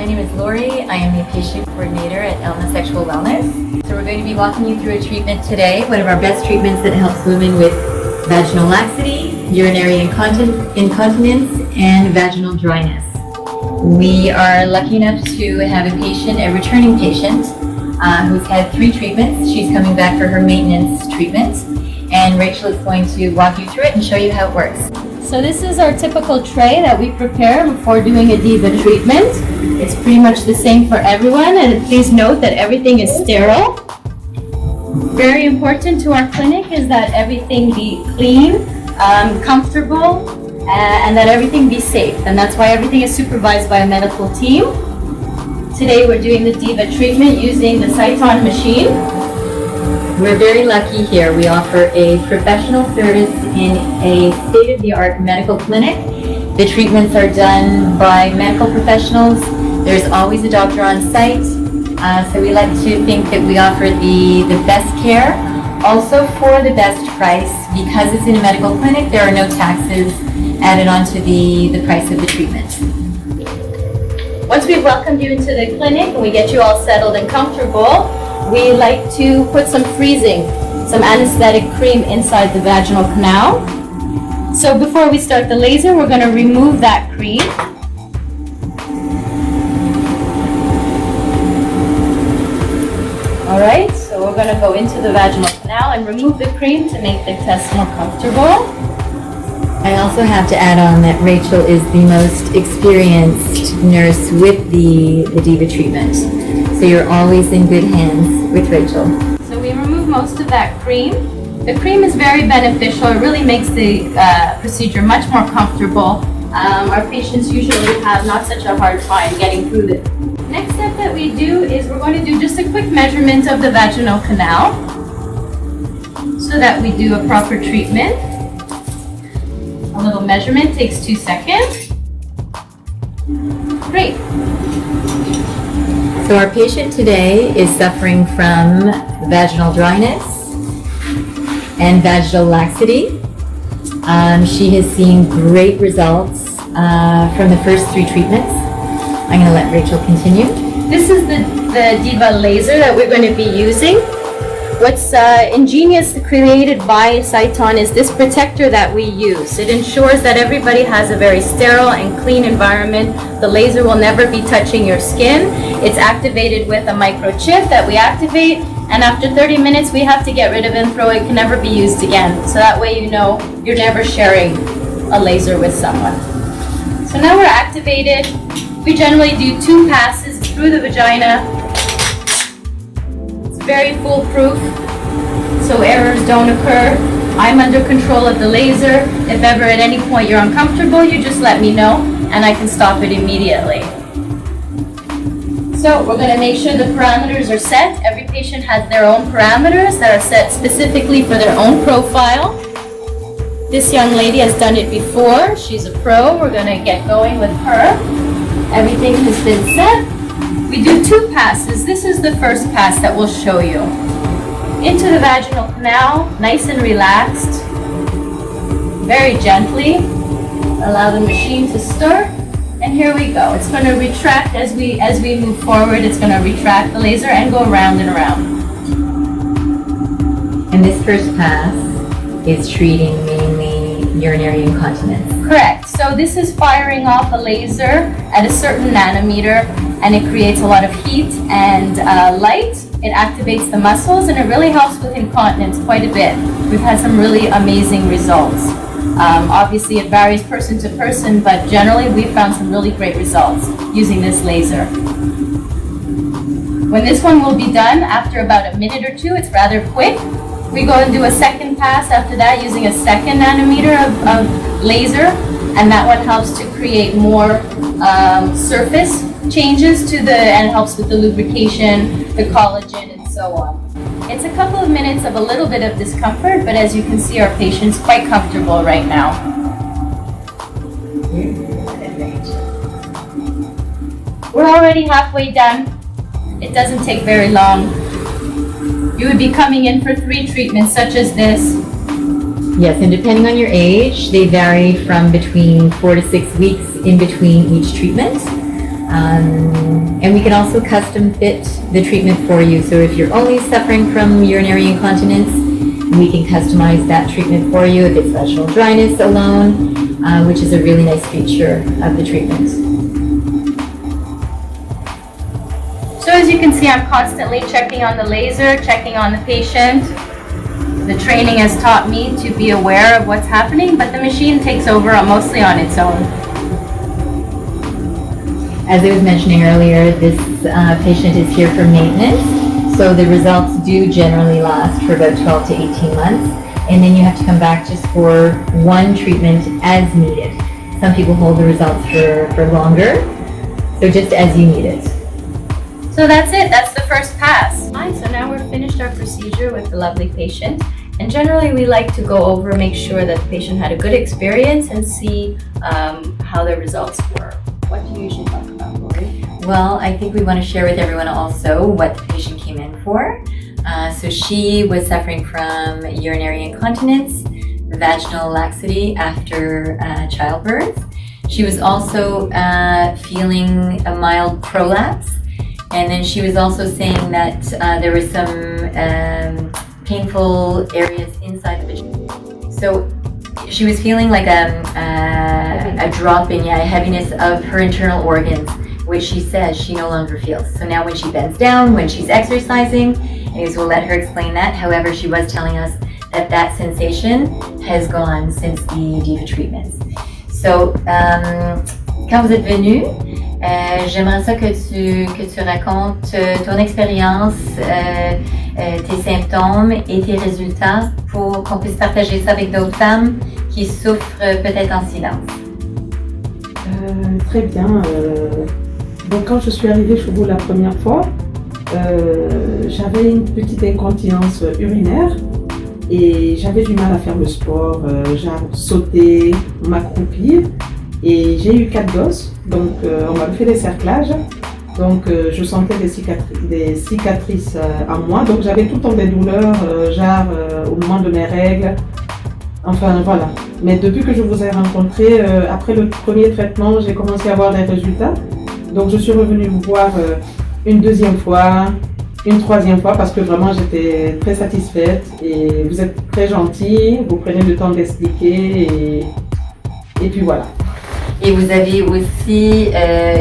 name is Lori. I am the patient coordinator at Elna Sexual Wellness. So we're going to be walking you through a treatment today, one of our best treatments that helps women with vaginal laxity, urinary incontinence, and vaginal dryness. We are lucky enough to have a returning patient, who's had 3 treatments. She's coming back for her maintenance treatment, and Rachel is going to walk you through it and show you how it works. So this is our typical tray that we prepare before doing a Diva treatment. It's pretty much the same for everyone, and please note that everything is sterile. Very important to our clinic is that everything be clean, comfortable, and that everything be safe. And that's why everything is supervised by a medical team. Today we're doing the Diva treatment using the Santé machine. We're very lucky here. We offer a professional service in a state-of-the-art medical clinic. The treatments are done by medical professionals. There's always a doctor on site. So we like to think that we offer the best care. Also for the best price, because it's in a medical clinic, there are no taxes added on to the price of the treatment. Once we've welcomed you into the clinic and we get you all settled and comfortable, we like to put some anesthetic cream inside the vaginal canal. So before we start the laser, we're going to remove that cream. All right, so we're going to go into the vaginal canal and remove the cream to make the test more comfortable. I also have to add on that Rachel is the most experienced nurse with the Diva treatment. So you're always in good hands with Rachel. So we remove most of that cream. The cream is very beneficial. It really makes the procedure much more comfortable. Our patients usually have not such a hard time getting through it. Next step that we do is we're going to do just a quick measurement of the vaginal canal so that we do a proper treatment. A little measurement takes 2 seconds. Great. So our patient today is suffering from vaginal dryness and vaginal laxity. She has seen great results from the first 3 treatments. I'm going to let Rachel continue. This is the Diva laser that we're going to be using. What's ingenious created by Santé is this protector that we use. It ensures that everybody has a very sterile and clean environment. The laser will never be touching your skin. It's activated with a microchip that we activate, and after 30 minutes we have to get rid of it and throw it. It can never be used again. So that way you know you're never sharing a laser with someone. So now we're activated. We generally do 2 passes through the vagina. Very foolproof, so errors don't occur. I'm under control of the laser. If ever at any point you're uncomfortable, you just let me know and I can stop it immediately. So we're going to make sure the parameters are set. Every patient has their own parameters that are set specifically for their own profile. This young lady has done it before. She's a pro. We're going to get going with her. Everything has been set. We do 2 passes. This is the first pass that we'll show you. Into the vaginal canal, nice and relaxed. Very gently. Allow the machine to start. And here we go. It's going to retract as we move forward. It's going to retract the laser and go around and around. And this first pass is treating mainly urinary incontinence. Correct. So this is firing off a laser at a certain nanometer, and it creates a lot of heat and light. It activates the muscles, and it really helps with incontinence quite a bit. We've had some really amazing results. Obviously it varies person to person, but generally we've found some really great results using this laser. When this one will be done after about a minute or 2, it's rather quick. We go and do a second pass after that using a 2nd nanometer of laser, and that one helps to create more surface changes and it helps with the lubrication, the collagen, and so on. It's a couple of minutes of a little bit of discomfort, but as you can see, our patient's quite comfortable right now. We're already halfway done. It doesn't take very long. You would be coming in for 3 treatments such as this. Yes, and depending on your age, they vary from between 4 to 6 weeks in between each treatment. And we can also custom fit the treatment for you. So if you're only suffering from urinary incontinence, we can customize that treatment for you if it's vaginal dryness alone, which is a really nice feature of the treatment. So as you can see, I'm constantly checking on the laser, checking on the patient. The training has taught me to be aware of what's happening, but the machine takes over mostly on its own. As I was mentioning earlier, this patient is here for maintenance, so the results do generally last for about 12 to 18 months, and then you have to come back just for one treatment as needed. Some people hold the results for longer, so just as you need it. So that's it, that's the first pass. Fine, so now we're finished our procedure with the lovely patient, and generally we like to go over, make sure that the patient had a good experience and see how their results were. What do you usually talk about, Lori? Well, I think we want to share with everyone also what the patient came in for. So she was suffering from urinary incontinence, vaginal laxity after childbirth. She was also feeling a mild prolapse, and then she was also saying that there were some painful areas inside the vagina. So she was feeling like a dropping, a heaviness of her internal organs, which she says she no longer feels. So now when she bends down, when she's exercising, and we'll let her explain that. However, she was telling us that that sensation has gone since the Diva treatments. So, quand vous êtes venu, j'aimerais ça que tu racontes ton expérience, tes symptômes et tes résultats pour qu'on puisse partager ça avec d'autres femmes qui souffrent peut-être en silence. Très bien. Donc quand je suis arrivée chez vous la première fois, j'avais une petite incontinence urinaire et j'avais du mal à faire le sport, genre sauter, m'accroupir, et j'ai eu 4 gosses, donc on m'a fait des cerclages, donc je sentais des cicatrices à moi, donc j'avais tout le temps des douleurs, au moment de mes règles, enfin voilà. Mais depuis que je vous ai rencontré, après le premier traitement, j'ai commencé à avoir des résultats, donc je suis revenue vous voir une deuxième fois, une troisième fois, parce que vraiment j'étais très satisfaite et vous êtes très gentil, vous prenez le temps d'expliquer et puis voilà. Et vous avez aussi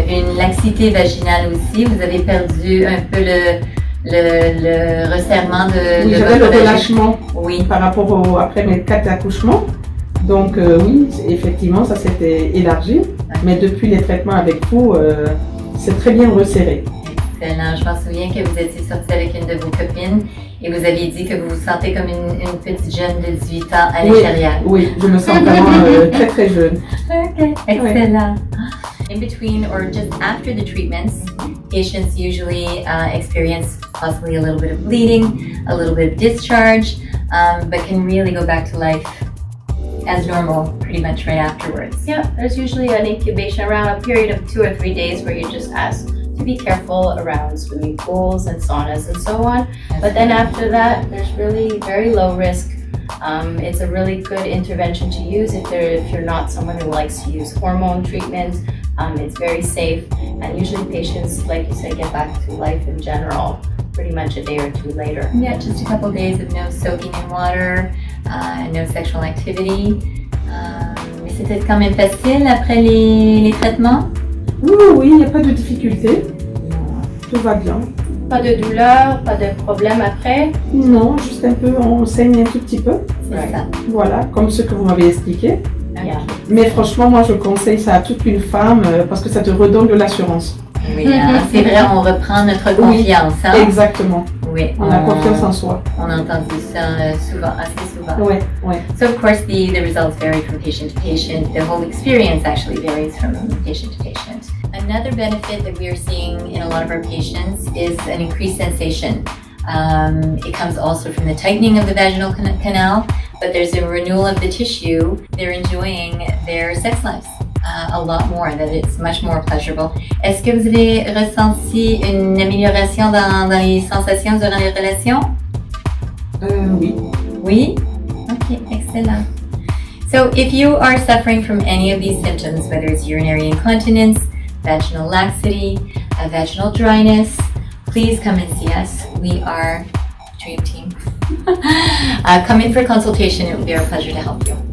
une laxité vaginale aussi, vous avez perdu un peu le resserrement de oui, j'avais votre le relâchement oui. Par rapport après mes 4 accouchements. Donc oui, effectivement, ça s'était élargi, mais depuis les traitements avec vous, c'est très bien resserré. Excellent. Je m'en souviens que vous étiez sortie avec une de vos copines et vous aviez dit que vous vous sentez comme une petite jeune de 18 ans à l'intérieur. Oui, je me sens vraiment très très jeune. Okay, excellent. In between or just after the treatments, patients usually experience possibly a little bit of bleeding, a little bit of discharge, but can really go back to life as normal pretty much right afterwards. Yeah, there's usually an incubation around a period of 2 or 3 days where you just ask to be careful around swimming pools and saunas and so on. But then after that, there's really very low risk. It's a really good intervention to use if you're not someone who likes to use hormone treatments. It's very safe, and usually patients, like you said, get back to life in general pretty much a day or 2 later. Yeah, just a couple of days of no soaking in water, no sexual activity. Mais c'était quand même facile après les traitements? Oui, il n'y a pas de difficulté. Tout va bien. Pas de douleur, pas de problème après? Non, juste un peu, on saigne un tout petit peu. C'est ça. Voilà, comme ce que vous m'avez expliqué. Yeah. Mais franchement, moi je conseille ça à toute une femme parce que ça te redonne de l'assurance. Oui, hein, c'est vrai, on reprend notre confiance. Oui, hein? Exactement. Oui, on a confiance en soi. On a entendu ça souvent, assez souvent. Oui, oui. So of course the results vary from patient to patient. The whole experience actually varies from patient to patient. Another benefit that we are seeing in a lot of our patients is an increased sensation. It comes also from the tightening of the vaginal canal, but there's a renewal of the tissue. They're enjoying their sex lives a lot more, that it's much more pleasurable. Est-ce que vous avez ressenti une amélioration dans les sensations durant les relations? Oui. Oui? Okay, excellent. So if you are suffering from any of these symptoms, whether it's urinary incontinence, vaginal laxity, vaginal dryness, please come and see us. We are Dream Team. Come in for consultation. It will be our pleasure to help you.